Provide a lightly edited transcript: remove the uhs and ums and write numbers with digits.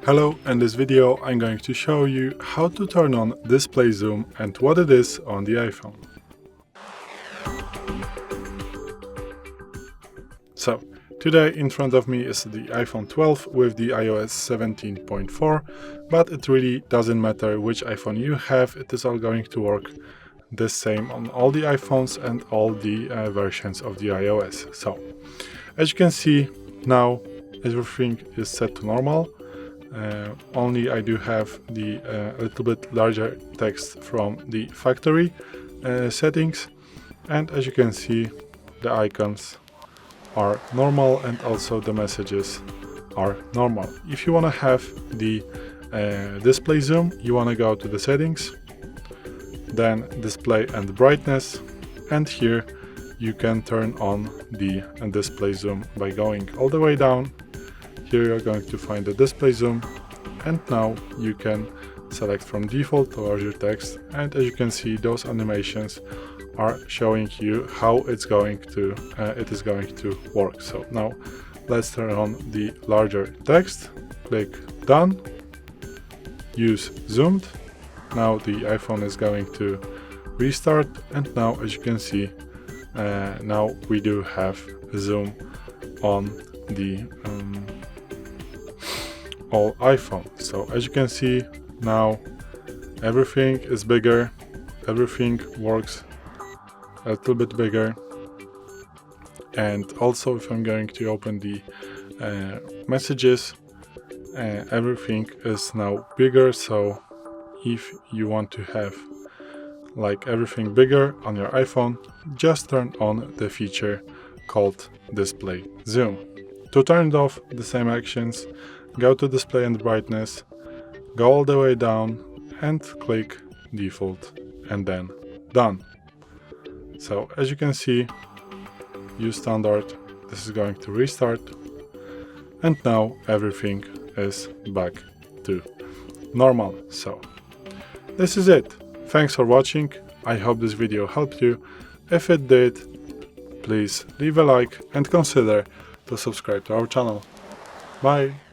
Hello, in this video I'm going to show you how to turn on display zoom and what it is on the iPhone. So, today in front of me is the iPhone 12 with the iOS 17.4, but it really doesn't matter which iPhone you have, it is all going to work the same on all the iPhones and all the versions of the iOS. So, as you can see, now everything is set to normal. Only I do have the a little bit larger text from the factory settings, and as you can see, the icons are normal and also the messages are normal. If you want to have the display zoom, you want to go to the settings, then display and brightness, and here you can turn on the display zoom by going all the way down. Here you're going to find the display zoom, and now you can select from default to larger text, and as you can see, those animations are showing you how it is going to work. So now let's turn on the larger text, click done, use zoomed. Now the iPhone is going to restart, and now as you can see, now we do have zoom on the all iPhone. So as you can see, now everything is bigger, everything works a little bit bigger, and also if I'm going to open the messages, everything is now bigger. So if you want to have like everything bigger on your iPhone, just turn on the feature called display zoom. To turn it off, the same actions: go to display and brightness, go all the way down and click default and then done. So as you can see, use standard, this is going to restart, and now everything is back to normal. So this is it. Thanks for watching. I hope this video helped you. If it did, please leave a like and consider to subscribe to our channel. Bye!